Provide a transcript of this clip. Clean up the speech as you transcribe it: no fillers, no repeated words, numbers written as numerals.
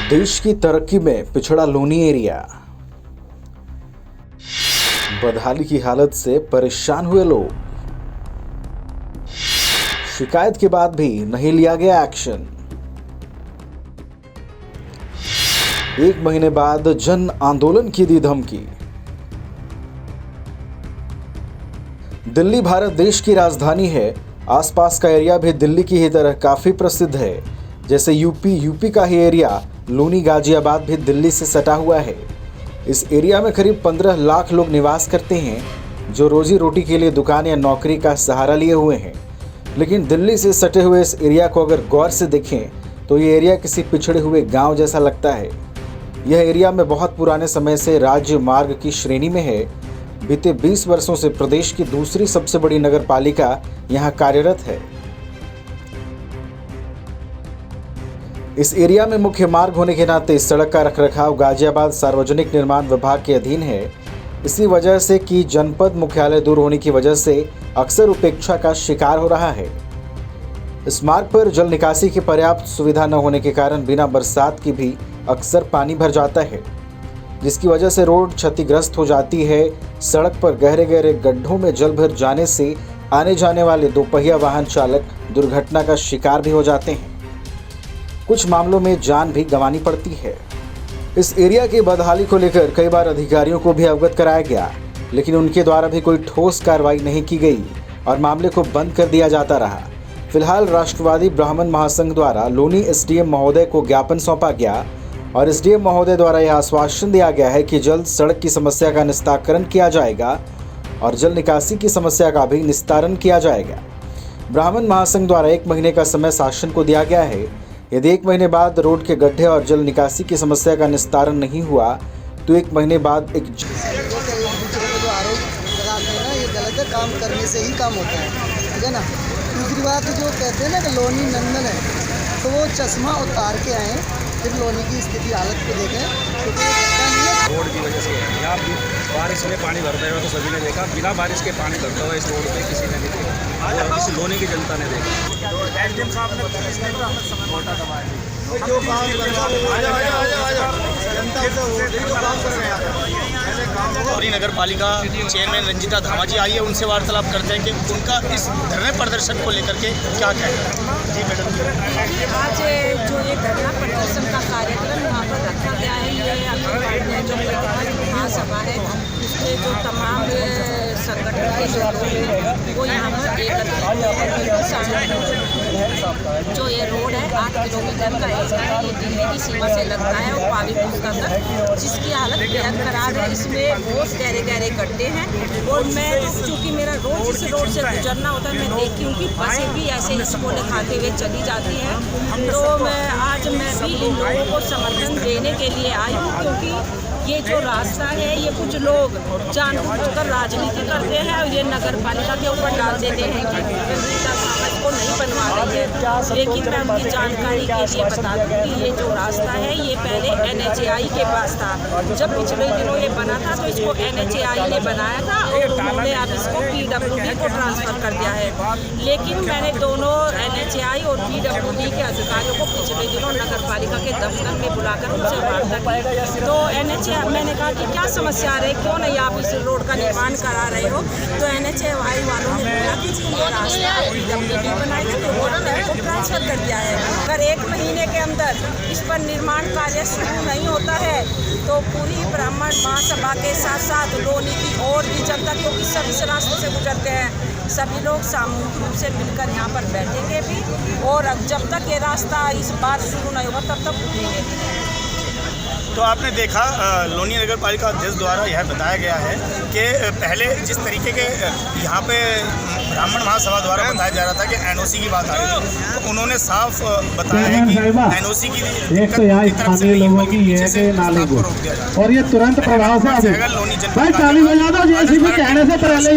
देश की तरक्की में पिछड़ा लोनी एरिया। बदहाली की हालत से परेशान हुए लोग। शिकायत के बाद भी नहीं लिया गया एक्शन। 1 महीने बाद जन आंदोलन की दी धमकी। दिल्ली भारत देश की राजधानी है। आसपास का एरिया भी दिल्ली की ही तरह काफी प्रसिद्ध है। जैसे यूपी का ही एरिया लोनी गाजियाबाद भी दिल्ली से सटा हुआ है। इस एरिया में करीब 15 लाख लोग निवास करते हैं, जो रोजी रोटी के लिए दुकान या नौकरी का सहारा लिए हुए हैं। लेकिन दिल्ली से सटे हुए इस एरिया को अगर गौर से देखें तो ये एरिया किसी पिछड़े हुए गांव जैसा लगता है। यह एरिया में बहुत पुराने समय से राज्य मार्ग की श्रेणी में है। बीते 20 वर्षों से प्रदेश की दूसरी सबसे बड़ी नगर पालिका यहाँ कार्यरत है। इस एरिया में मुख्य मार्ग होने के नाते सड़क का रखरखाव गाजियाबाद सार्वजनिक निर्माण विभाग के अधीन है। इसी वजह से कि जनपद मुख्यालय दूर होने की वजह से अक्सर उपेक्षा का शिकार हो रहा है। इस मार्ग पर जल निकासी की पर्याप्त सुविधा न होने के कारण बिना बरसात की भी अक्सर पानी भर जाता है, जिसकी वजह से रोड क्षतिग्रस्त हो जाती है। सड़क पर गहरे गहरे गड्ढों में जल भर जाने से आने जाने वाले दोपहिया वाहन चालक दुर्घटना का शिकार भी हो जाते हैं। कुछ मामलों में जान भी गंवानी पड़ती है। इस एरिया की बदहाली को लेकर कई बार अधिकारियों को भी अवगत कराया गया, लेकिन उनके द्वारा भी कोई ठोस कार्रवाई नहीं की गई और मामले को बंद कर दिया जाता रहा। फिलहाल राष्ट्रवादी ब्राह्मण महासंघ द्वारा लोनी एसडीएम महोदय को ज्ञापन सौंपा गया और एसडीएम महोदय द्वारा यह आश्वासन दिया गया है कि जल्द सड़क की समस्या का निस्तारण किया जाएगा और जल निकासी की समस्या का भी निस्तारण किया जाएगा। ब्राह्मण महासंघ द्वारा 1 महीने का समय शासन को दिया गया है। यदि 1 महीने बाद रोड के गड्ढे और जल निकासी की समस्या का निस्तारण नहीं हुआ तो 1 महीने बाद एक जो आरोप लगाते हैं ना, ये गलत है। काम करने से ही काम होता है, ठीक है ना। दूसरी बात जो कहते हैं ना कि लोनी नंदन है, तो वो चश्मा उतार के आए, फिर लोनी की स्थिति हालत को देखें। रोड की वजह से यहाँ भी बारिश में पानी भरता है, तो सभी ने देखा। बिना बारिश के पानी भरता हुआ इस रोड पे किसी ने नहीं देखा, और इस लोनी की जनता ने देखा। एसडीएम साहब ने पुलिस ने तो हमें समझौता दबाया, जो काम कर रहा लोनी नगर पालिका चेयरमैन रंजिता धामा जी आई है, उनसे वार्तालाप करते हैं कि उनका इस धरने प्रदर्शन को लेकर के क्या कहना है। जी मैडम, आज जो ये धरना प्रदर्शन का कार्यक्रम यहाँ पर रखा गया है, ये अखिल भारतीय जो प्रतिपक्ष महासभा है, उसके जो तमाम संगठन के जो लोग हैं वो यहाँ पर जो ये रोड है 8 किलोमीटर का एरिया है, ये दिल्ली की सीमा से लगता है और पावी पुस्ता तक, जिसकी हालत बेहद खराब है। इसमें बहुत गहरे गहरे गड्ढे हैं और मैं चूँकि मेरा रोज इस रोड से गुजरना होता है, मैं देखती हूँ कि बसें भी ऐसे हिस्कोले खाते हुए चली जाती हैं। तो आज मैं भी इन लोगों को समर्थन देने के लिए आई हूँ, क्योंकि ये जो रास्ता है ये कुछ लोग जानबूझकर राजनीति करते हैं और ये नगर पालिका के ऊपर डाल देते हैं कि रंजीता साहब को नहीं बनवा रही है। लेकिन मैं उनकी जानकारी के लिए बता दूँ कि ये जो रास्ता है ये पहले NHAI के पास था। जब पिछले दिनों ये बना था तो इसको NHAI ने बनाया था और उन्होंने अब इसको PWD को ट्रांसफ़र कर दिया है। लेकिन मैंने दोनों NHAI और PWD के अधिकारियों को पिछले दिनों नगर पालिका के दफ्तर में बुलाकर उनसे वार्ता की। तो NHAI मैंने कहा कि क्या समस्या आ रही, क्यों नहीं आप इस रोड का निर्माण करा रहे हो। तो NHAI वालों ने बोला कि ये रास्ता PWD बनाएगी तो रोड को ट्रांसफ़र कर दिया है। अगर 1 महीने के अंदर इस पर निर्माण कार्य शुरू नहीं होता है तो पूरी ब्राह्मण महासभा के साथ साथ लोनी की और भी जनता, क्योंकि सब इस रास्ते से गुजरते हैं, सभी लोग सामूहिक रूप से मिलकर यहाँ पर बैठेंगे भी, और अब जब तक ये रास्ता इस बार शुरू नहीं होगा तब तक रुकेंगे। तो आपने देखा लोनी नगर पालिका अध्यक्ष द्वारा यह बताया गया है कि पहले जिस तरीके के यहाँ पे ब्राह्मण महासभा द्वारा बताया जा रहा था कि NOC की बात आ रही थी, तो उन्होंने साफ बताया है कि NOC की एक तो यहाँ स्थानीय लोगों की ये है कि नाले को, और ये तुरंत प्रभाव से आ जाएगा। लोनी जनपद कहने से पहले